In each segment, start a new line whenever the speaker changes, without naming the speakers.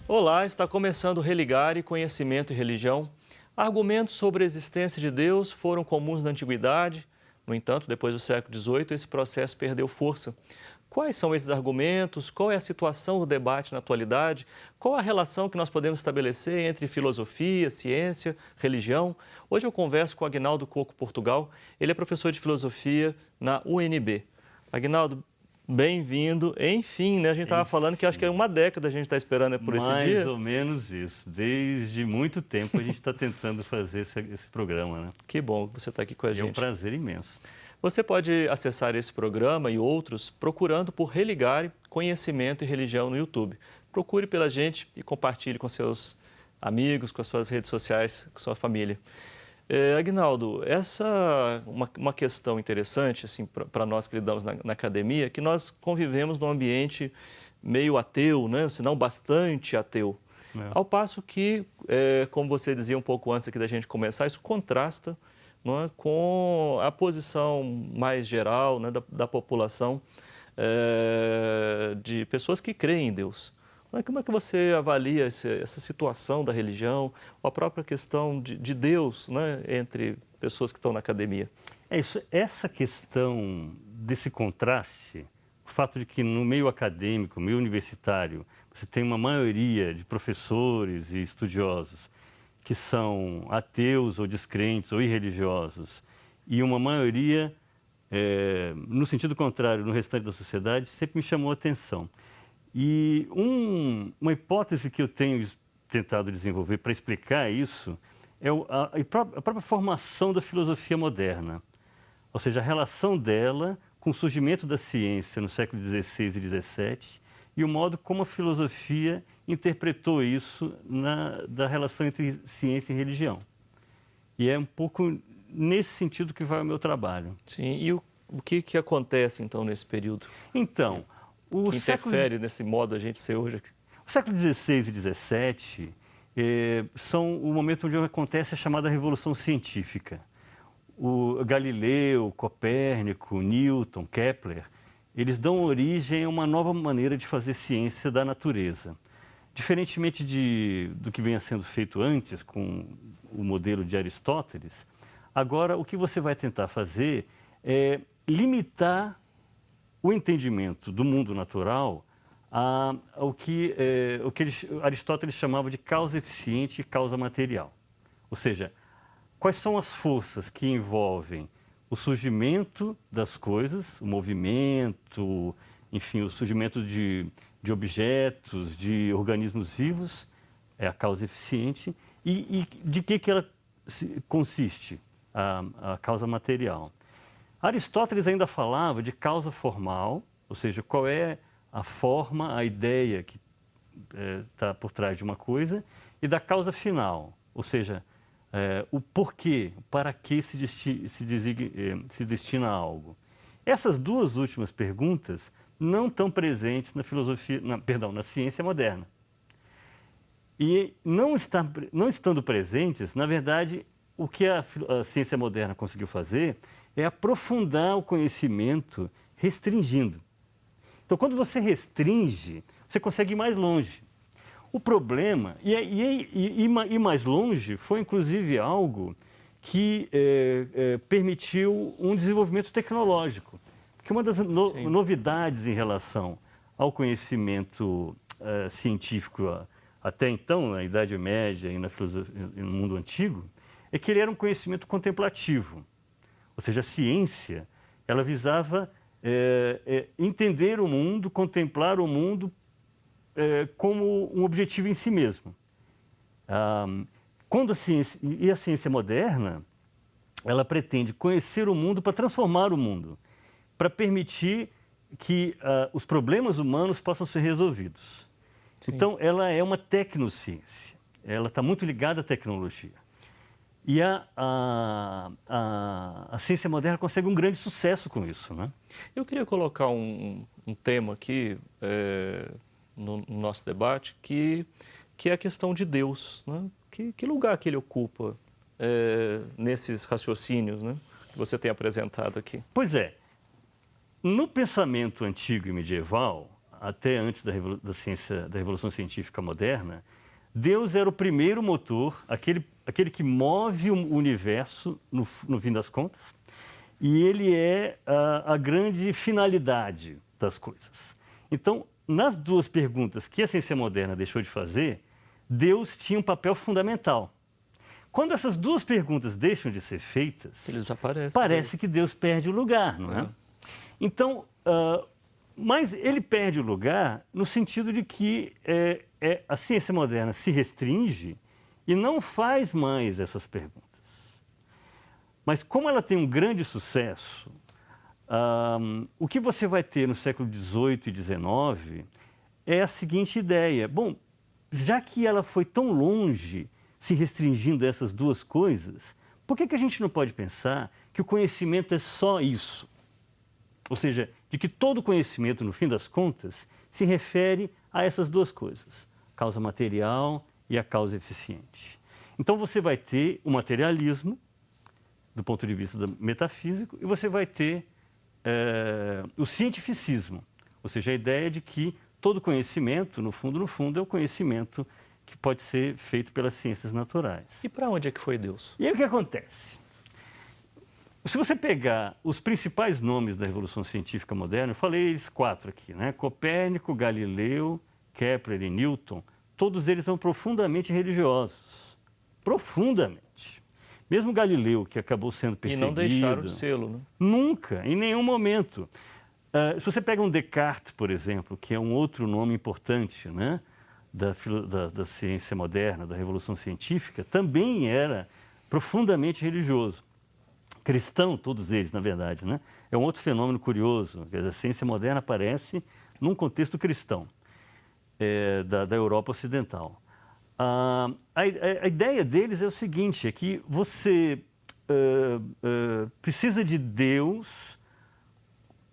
Olá, está começando Religare, Conhecimento e Religião. Argumentos sobre a existência de Deus foram comuns na antiguidade. No entanto, depois do século XVIII, esse processo perdeu força. Quais são esses argumentos? Qual é a situação do debate na atualidade? Qual a relação que nós podemos estabelecer entre filosofia, ciência, religião? Hoje eu converso com Aguinaldo Coco Portugal. Ele é professor de filosofia na UNB. Aguinaldo, bem-vindo. Enfim, né? A gente estava falando que acho que é uma década a gente está esperando por esse dia.
Mais ou menos isso. Desde muito tempo a gente está tentando fazer esse programa, né?
Que bom que você está aqui com a gente.
É um prazer imenso.
Você pode acessar esse programa e outros procurando por Religare, Conhecimento e Religião no YouTube. Procure pela gente e compartilhe com seus amigos, com as suas redes sociais, com sua família. Aguinaldo, essa uma questão interessante assim, para nós que lidamos na academia, que nós convivemos num ambiente meio ateu, né? Se não bastante ateu.
É.
Ao passo que, como você dizia um pouco antes aqui da gente começar, isso contrasta, não é, com a posição mais geral, né, da população, de pessoas que creem em Deus. Como é que você avalia essa situação da religião, ou a própria questão de Deus, né, entre pessoas que estão na academia?
Essa questão desse contraste, o fato de que no meio acadêmico, meio universitário, você tem uma maioria de professores e estudiosos que são ateus ou descrentes ou irreligiosos, e uma maioria, no sentido contrário, no restante da sociedade, sempre me chamou a atenção. E uma hipótese que eu tenho tentado desenvolver para explicar isso é a própria formação da filosofia moderna, ou seja, a relação dela com o surgimento da ciência no século XVI e XVII e o modo como a filosofia interpretou isso da relação entre ciência e religião. E é um pouco nesse sentido que vai o meu trabalho.
Sim, e o que acontece então nesse período?
Então,
que interfere nesse modo a gente ser hoje?
O século XVI e XVII são o momento onde acontece a chamada Revolução Científica. O Galileu, Copérnico, Newton, Kepler, eles dão origem a uma nova maneira de fazer ciência da natureza. Diferentemente do que vinha sendo feito antes com o modelo de Aristóteles, agora o que você vai tentar fazer é limitar o entendimento do mundo natural ao que Aristóteles chamava de causa eficiente e causa material. Ou seja, quais são as forças que envolvem o surgimento das coisas, o movimento, enfim, o surgimento de objetos, de organismos vivos, é a causa eficiente, e de que ela consiste, a causa material. Aristóteles ainda falava de causa formal, ou seja, qual é a forma, a ideia que está por trás de uma coisa, e da causa final, ou seja, o porquê, para que se destina a algo. Essas duas últimas perguntas não estão presentes na filosofia, na ciência moderna. E não estando presentes, na verdade, o que a ciência moderna conseguiu fazer é aprofundar o conhecimento restringindo. Então, quando você restringe, você consegue ir mais longe. O problema, e mais longe, foi inclusive algo que permitiu um desenvolvimento tecnológico. Porque uma das novidades em relação ao conhecimento científico até então, na Idade Média e no mundo antigo, é que ele era um conhecimento contemplativo. Ou seja, a ciência, ela visava entender o mundo, contemplar o mundo como um objetivo em si mesmo. Quando a ciência moderna, ela pretende conhecer o mundo para transformar o mundo, para permitir que os problemas humanos possam ser resolvidos. Sim. Então, ela é uma tecnociência, ela está muito ligada à tecnologia. E a ciência moderna consegue um grande sucesso com isso, né?
Eu queria colocar um tema aqui no nosso debate, que é a questão de Deus, né? Que lugar que ele ocupa nesses raciocínios, né, que você tem apresentado aqui?
Pois é. No pensamento antigo e medieval, até antes da ciência, da Revolução Científica moderna, Deus era o primeiro motor, aquele que move o universo, no fim das contas, e ele é a grande finalidade das coisas. Então, nas duas perguntas que a ciência moderna deixou de fazer, Deus tinha um papel fundamental. Quando essas duas perguntas deixam de ser feitas,
Ele desaparece.
parece que Deus perde o lugar, não é? Então, mas ele perde o lugar no sentido de que a ciência moderna se restringe e não faz mais essas perguntas. Mas como ela tem um grande sucesso, o que você vai ter no século XVIII e XIX é a seguinte ideia. Bom, já que ela foi tão longe se restringindo a essas duas coisas, por que a gente não pode pensar que o conhecimento é só isso? Ou seja, de que todo conhecimento, no fim das contas, se refere a essas duas coisas, a causa material e a causa eficiente. Então você vai ter o materialismo, do ponto de vista metafísico, e você vai ter o cientificismo, ou seja, a ideia de que todo conhecimento, no fundo, é o conhecimento que pode ser feito pelas ciências naturais.
E para onde é que foi Deus?
E aí o que acontece? Se você pegar os principais nomes da Revolução Científica Moderna, eu falei eles 4 aqui, né? Copérnico, Galileu, Kepler e Newton, todos eles são profundamente religiosos. Profundamente. Mesmo Galileu, que acabou sendo perseguido...
E não deixaram de sê-lo, né?
Nunca, em nenhum momento. Se você pega um Descartes, por exemplo, que é um outro nome importante, né, da ciência moderna, da Revolução Científica, também era profundamente religioso. Cristão, todos eles, na verdade, né? É um outro fenômeno curioso. Quer dizer, a ciência moderna aparece num contexto cristão, da Europa Ocidental. A ideia deles é o seguinte, é que você precisa de Deus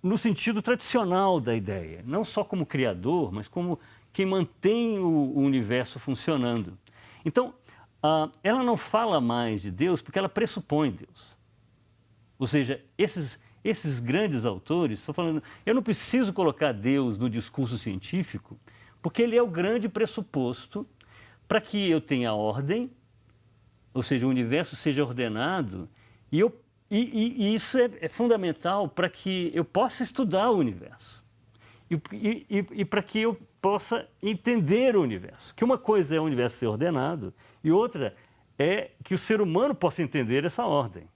no sentido tradicional da ideia, não só como criador, mas como quem mantém o universo funcionando. Então, ela não fala mais de Deus porque ela pressupõe Deus. Ou seja, esses grandes autores estão falando, eu não preciso colocar Deus no discurso científico, porque ele é o grande pressuposto para que eu tenha ordem, ou seja, o universo seja ordenado, e isso é fundamental para que eu possa estudar o universo e para que eu possa entender o universo. Que uma coisa é o universo ser ordenado e outra é que o ser humano possa entender essa ordem.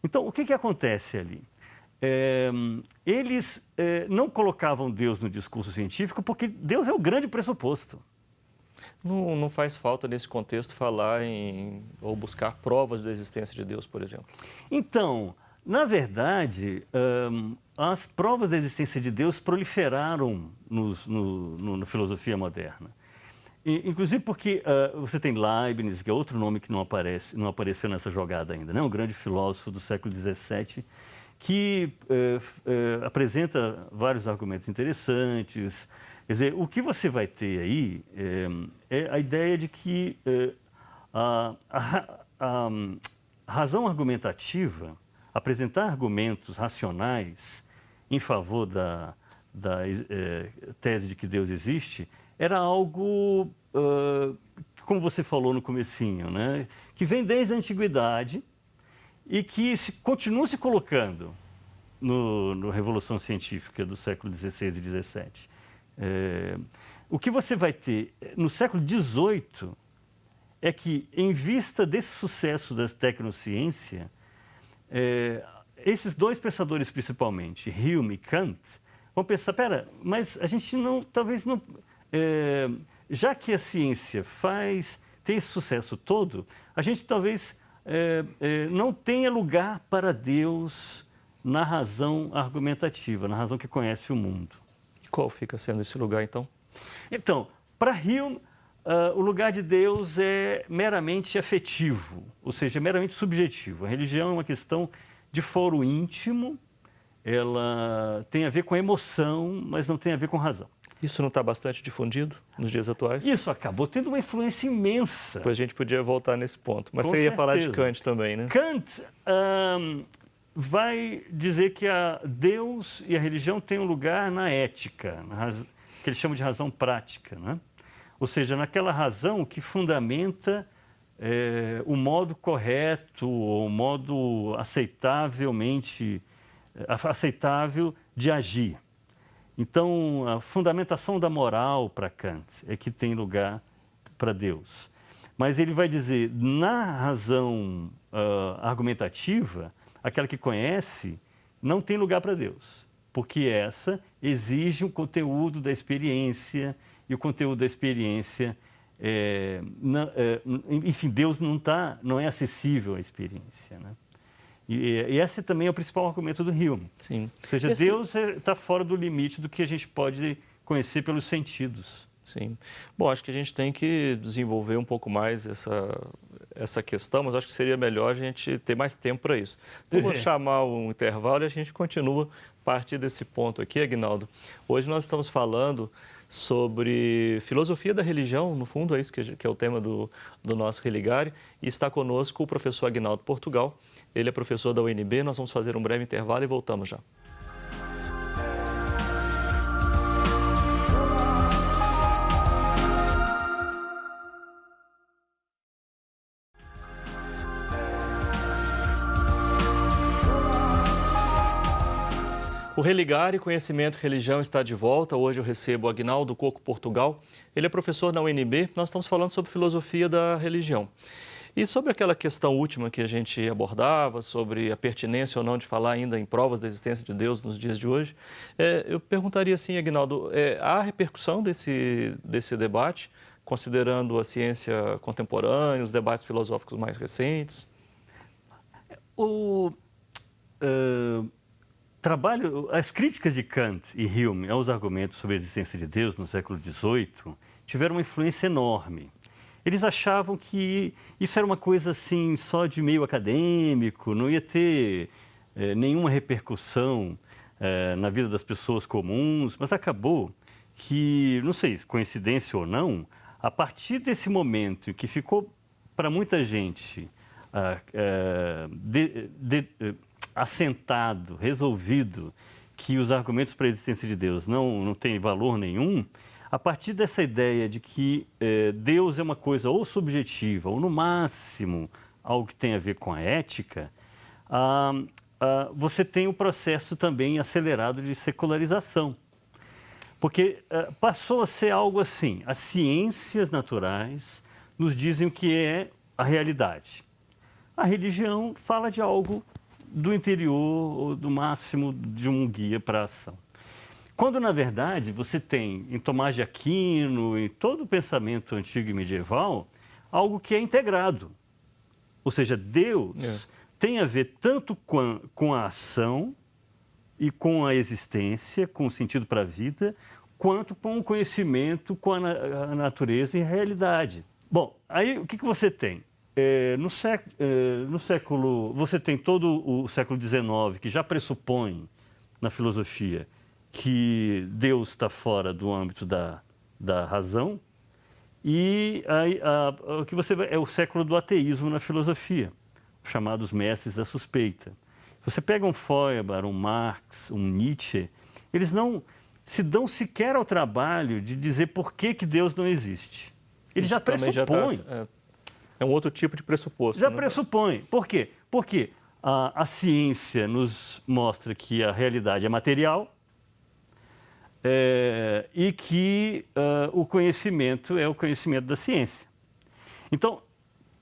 Então, o que acontece ali? Eles não colocavam Deus no discurso científico porque Deus é o grande pressuposto.
Não faz falta, nesse contexto, falar ou buscar provas da existência de Deus, por exemplo?
Então, na verdade, as provas da existência de Deus proliferaram na filosofia moderna. Inclusive porque você tem Leibniz, que é outro nome que não apareceu nessa jogada ainda, né? Um grande filósofo do século XVII, que apresenta vários argumentos interessantes. Quer dizer, o que você vai ter aí é a ideia de que a razão argumentativa, apresentar argumentos racionais em favor da tese de que Deus existe, era algo, como você falou no comecinho, né, que vem desde a antiguidade e que continua se colocando na Revolução Científica do século XVI e XVII. O que você vai ter no século XVIII é que, em vista desse sucesso da tecnociência, esses dois pensadores principalmente, Hume e Kant, vão pensar, mas a gente talvez não... já que a ciência tem esse sucesso todo, a gente talvez não tenha lugar para Deus na razão argumentativa, na razão que conhece o mundo.
Qual fica sendo esse lugar, então?
Então, para Hume, o lugar de Deus é meramente afetivo, ou seja, meramente subjetivo. A religião é uma questão de foro íntimo, ela tem a ver com emoção, mas não tem a ver com razão.
Isso não está bastante difundido nos dias atuais?
Isso acabou tendo uma influência imensa.
Depois a gente podia voltar nesse ponto. Mas
Com
você ia
certeza.
falar de Kant também, né?
Kant vai dizer que Deus e a religião têm um lugar na ética, que ele chama de razão prática, né? Ou seja, naquela razão que fundamenta o modo correto, o modo aceitável de agir. Então, a fundamentação da moral para Kant é que tem lugar para Deus. Mas ele vai dizer, na razão argumentativa, aquela que conhece, não tem lugar para Deus, porque essa exige um conteúdo da experiência, e o conteúdo da experiência, enfim, Deus não é acessível à experiência, né? E esse também é o principal argumento do Hume.
Sim.
Ou seja, Deus está fora do limite do que a gente pode conhecer pelos sentidos.
Sim. Bom, acho que a gente tem que desenvolver um pouco mais essa questão, mas acho que seria melhor a gente ter mais tempo para isso. Então, eu vou chamar um intervalo e a gente continua a partir desse ponto aqui, Aguinaldo. Hoje nós estamos falando sobre filosofia da religião, no fundo é isso que é o tema do nosso Religare, e está conosco o professor Aguinaldo Portugal. Ele é professor da UNB, nós vamos fazer um breve intervalo e voltamos já. O Religare Conhecimento e Religião está de volta. Hoje eu recebo o Aguinaldo Coco Portugal. Ele é professor na UNB. Nós estamos falando sobre filosofia da religião. E sobre aquela questão última que a gente abordava, sobre a pertinência ou não de falar ainda em provas da existência de Deus nos dias de hoje, eu perguntaria assim, Aguinaldo, há repercussão desse debate, considerando a ciência contemporânea, os debates filosóficos mais recentes?
As críticas de Kant e Hume aos argumentos sobre a existência de Deus no século XVIII tiveram uma influência enorme. Eles achavam que isso era uma coisa assim só de meio acadêmico, não ia ter nenhuma repercussão na vida das pessoas comuns, mas acabou que, não sei, coincidência ou não, a partir desse momento que ficou para muita gente assentado, resolvido, que os argumentos para a existência de Deus não têm valor nenhum, a partir dessa ideia de que Deus é uma coisa ou subjetiva, ou no máximo algo que tem a ver com a ética, você tem o processo também acelerado de secularização. Porque passou a ser algo assim, as ciências naturais nos dizem o que é a realidade. A religião fala de algo do interior, ou do máximo de um guia para a ação. Quando, na verdade, você tem em Tomás de Aquino, em todo o pensamento antigo e medieval, algo que é integrado. Ou seja, Deus tem a ver tanto com a ação e com a existência, com o sentido para a vida, quanto com o conhecimento, com a natureza e a realidade. Bom, aí o que você tem? No século, você tem todo o século XIX, que já pressupõe na filosofia que Deus está fora do âmbito da razão, e aí, o que você é o século do ateísmo na filosofia, os chamados mestres da suspeita. Você pega um Feuerbach, um Marx, um Nietzsche, eles não se dão sequer ao trabalho de dizer por que Deus não existe. Ele já pressupõe.
É um outro tipo de pressuposto.
Já pressupõe. Por quê? Porque a ciência nos mostra que a realidade é material e que o conhecimento é o conhecimento da ciência. Então,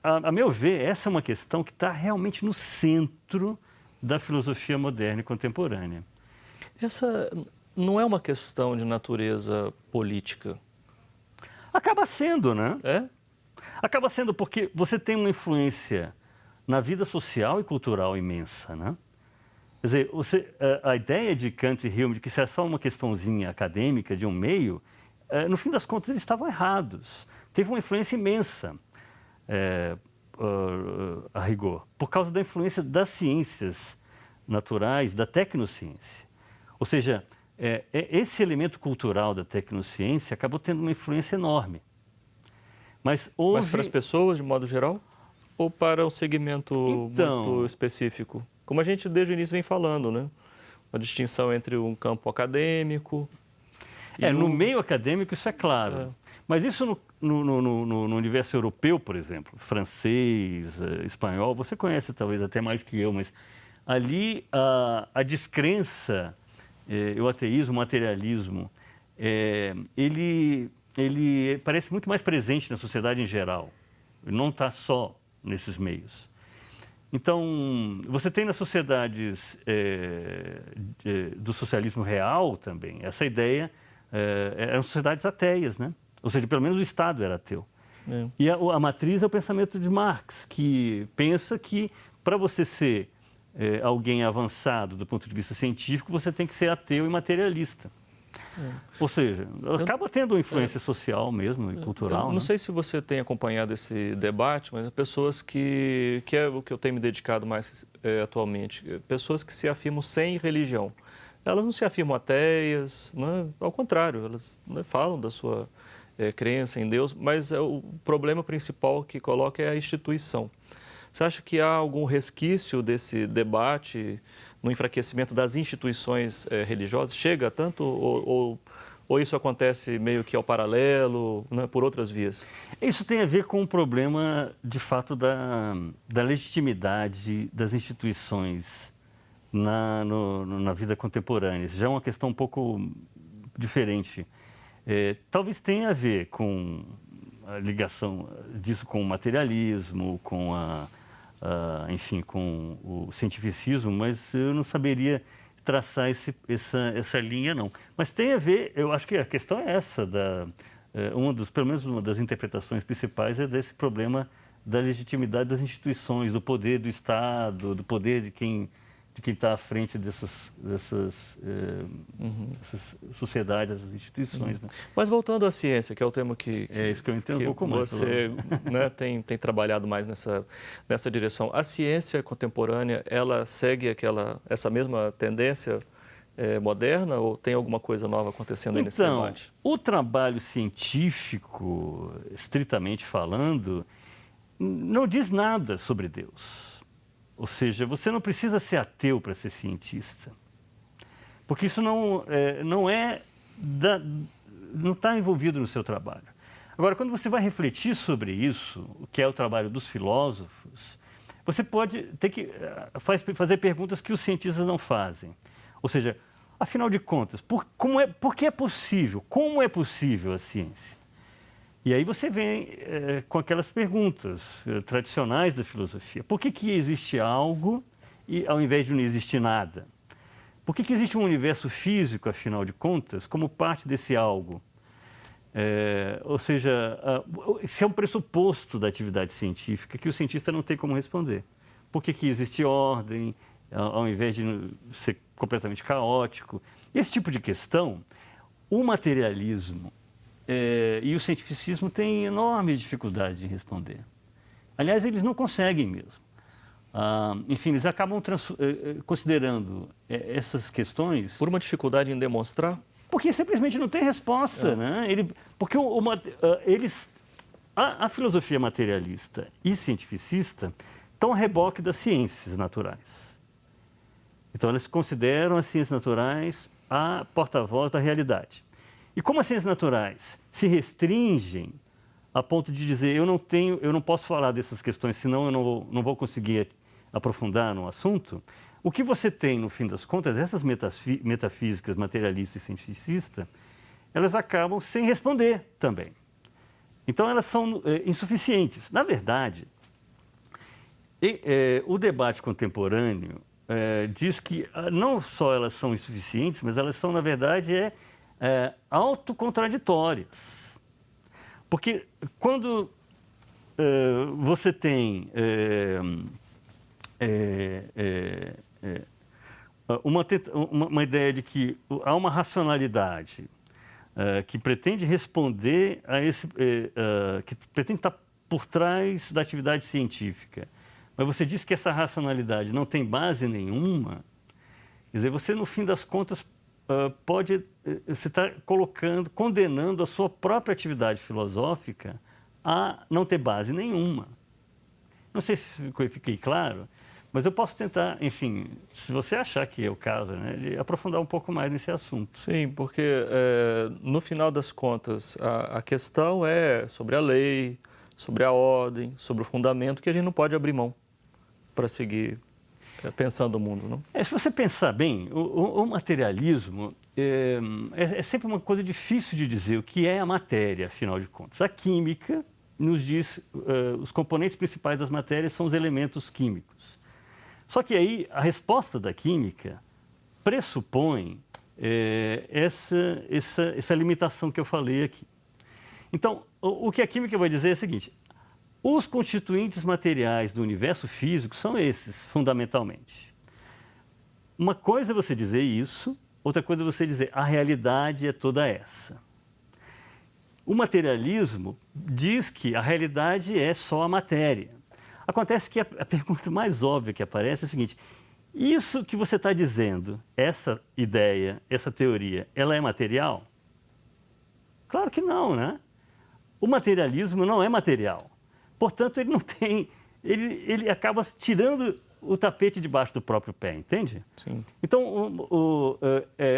a meu ver, essa é uma questão que está realmente no centro da filosofia moderna e contemporânea.
Essa não é uma questão de natureza política?
Acaba sendo, né?
É?
Acaba sendo porque você tem uma influência na vida social e cultural imensa, né? Quer dizer, a ideia de Kant e Hume de que isso é só uma questãozinha acadêmica de um meio, no fim das contas eles estavam errados. Teve uma influência imensa, a rigor, por causa da influência das ciências naturais, da tecnociência. Ou seja, esse elemento cultural da tecnociência acabou tendo uma influência enorme. Mas
para as pessoas, de modo geral? Ou para um segmento muito específico? Como a gente desde o início vem falando, né? Uma distinção entre um campo acadêmico...
No meio acadêmico isso é claro. Mas isso no universo europeu, por exemplo, francês, espanhol, você conhece talvez até mais que eu, mas ali a descrença, o ateísmo, o materialismo, ele parece muito mais presente na sociedade em geral. Ele não está só nesses meios. Então, você tem nas sociedades do socialismo real também essa ideia, eram sociedades ateias, né? Ou seja, pelo menos o Estado era ateu. E a matriz é o pensamento de Marx, que pensa que para você ser alguém avançado do ponto de vista científico, você tem que ser ateu e materialista. Ou seja, acaba tendo uma influência social mesmo e cultural.
Eu não sei se você tem acompanhado esse debate, mas pessoas que é o que eu tenho me dedicado mais atualmente, pessoas que se afirmam sem religião. Elas não se afirmam ateias, né? Ao contrário, elas, né, falam da sua crença em Deus, mas o problema principal que coloca é a instituição. Você acha que há algum resquício desse debate no enfraquecimento das instituições religiosas? Chega tanto ou isso acontece meio que ao paralelo, né, por outras vias?
Isso tem a ver com o problema, de fato, da legitimidade das instituições na vida contemporânea. Isso já é uma questão um pouco diferente. Talvez tenha a ver com a ligação disso com o materialismo, com enfim, com o cientificismo, mas eu não saberia traçar essa linha, não. Mas tem a ver, eu acho que a questão é essa, pelo menos uma das interpretações principais é desse problema da legitimidade das instituições, do poder do Estado, do poder de quem está à frente dessas sociedades, dessas instituições. Né?
Mas voltando à ciência, que é o tema que
isso que eu entendo um pouco mais.
Você né, tem trabalhado mais nessa direção. A ciência contemporânea, ela segue essa mesma tendência moderna ou tem alguma coisa nova acontecendo aí nesse debate?
O trabalho científico, estritamente falando, não diz nada sobre Deus. Ou seja, você não precisa ser ateu para ser cientista, porque isso não está envolvido no seu trabalho. Agora, quando você vai refletir sobre isso, o que é o trabalho dos filósofos, você pode ter que fazer perguntas que os cientistas não fazem. Ou seja, afinal de contas, por que é possível? Como é possível a ciência? E aí você vem com aquelas perguntas tradicionais da filosofia. Por que existe algo ao invés de não existir nada? Por que existe um universo físico, afinal de contas, como parte desse algo? Ou seja, isso é um pressuposto da atividade científica que o cientista não tem como responder. Por que existe ordem, ao invés de ser completamente caótico? Esse tipo de questão, o materialismo e o cientificismo têm enorme dificuldade de responder. Aliás, eles não conseguem mesmo. Enfim, eles acabam considerando essas questões...
Por uma dificuldade em demonstrar?
Porque simplesmente não tem resposta, né? Porque a filosofia materialista e cientificista estão a reboque das ciências naturais. Então, elas consideram as ciências naturais a porta-voz da realidade. E como as ciências naturais se restringem a ponto de dizer eu não posso falar dessas questões, senão eu não vou conseguir aprofundar no assunto, o que você tem, no fim das contas, essas metafísicas materialistas e cientificistas, elas acabam sem responder também. Então, elas são insuficientes. Na verdade, o debate contemporâneo diz que não só elas são insuficientes, mas elas são, na verdade, autocontraditórias. Porque quando você tem uma ideia de que há uma racionalidade que pretende responder a que pretende estar por trás da atividade científica, mas você diz que essa racionalidade não tem base nenhuma, quer dizer, você, no fim das contas, você está condenando a sua própria atividade filosófica a não ter base nenhuma. Não sei se fiquei claro, Mas eu posso tentar, enfim, se você achar que é o caso, né, de aprofundar um pouco mais nesse assunto.
Sim, porque no final das contas a questão é sobre a lei, sobre a ordem, sobre o fundamento que a gente não pode abrir mão para seguir pensando o mundo, não?
Se você pensar bem, o materialismo é sempre uma coisa difícil de dizer o que é a matéria, afinal de contas. A química nos diz os componentes principais das matérias são os elementos químicos. Só que aí a resposta da química pressupõe essa limitação que eu falei aqui. Então, o que a química vai dizer é o seguinte: os constituintes materiais do universo físico são esses, fundamentalmente. Uma coisa é você dizer isso, outra coisa é você dizer a realidade é toda essa. O materialismo diz que a realidade é só a matéria. Acontece que a pergunta mais óbvia que aparece é a seguinte: isso que você está dizendo, essa ideia, essa teoria, ela é material? Claro que não, né? O materialismo não é material. Portanto, ele não tem, ele acaba tirando o tapete debaixo do próprio pé, entende?
Sim.
Então,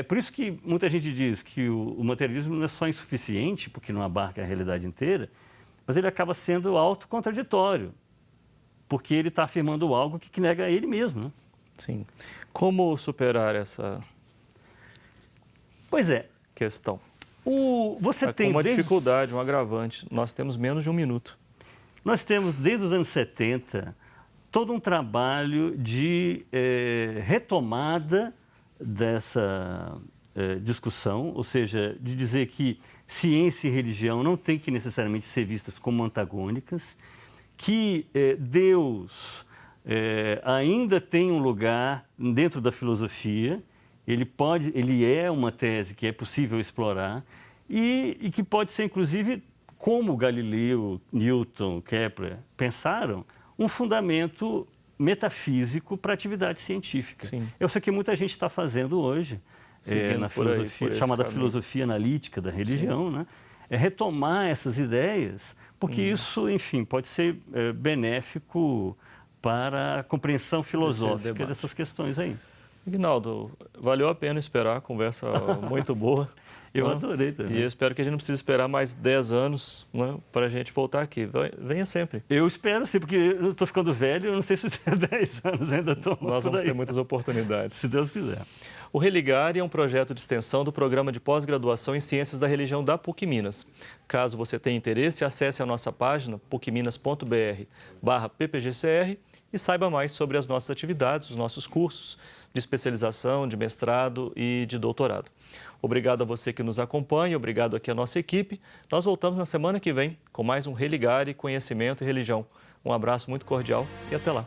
por isso que muita gente diz que o materialismo não é só insuficiente, porque não abarca a realidade inteira, mas ele acaba sendo autocontraditório, porque ele está afirmando algo que nega ele mesmo, né?
Sim. Como superar essa
Pois é.
questão?
Você
Com
tem
uma
desde...
dificuldade, um agravante. Nós temos menos de um minuto.
Nós temos, desde os anos 70, todo um trabalho de retomada dessa discussão, ou seja, de dizer que ciência e religião não têm que necessariamente ser vistas como antagônicas, que Deus ainda tem um lugar dentro da filosofia, ele é uma tese que é possível explorar e que pode ser, inclusive, como Galileu, Newton, Kepler pensaram, um fundamento metafísico para a atividade científica.
Sim.
Eu sei que muita gente está fazendo hoje, na filosofia, chamada filosofia analítica da religião, né? É retomar essas ideias, porque isso, enfim, pode ser benéfico para a compreensão filosófica dessas questões aí.
Ignaldo, valeu a pena esperar, conversa muito boa.
Eu adorei também.
E eu espero que a gente não precise esperar mais 10 anos, né, para a gente voltar aqui. Venha sempre.
Eu espero sim, porque eu estou ficando velho, eu não sei se 10 anos ainda estou por aí.
Nós vamos ter muitas oportunidades.
Se Deus quiser.
O Religare é um projeto de extensão do Programa de Pós-Graduação em Ciências da Religião da PUC Minas. Caso você tenha interesse, acesse a nossa página pucminas.br/ppgcr e saiba mais sobre as nossas atividades, os nossos cursos de especialização, de mestrado e de doutorado. Obrigado a você que nos acompanha, obrigado aqui à nossa equipe. Nós voltamos na semana que vem com mais um Religare, Conhecimento e Religião. Um abraço muito cordial e até lá.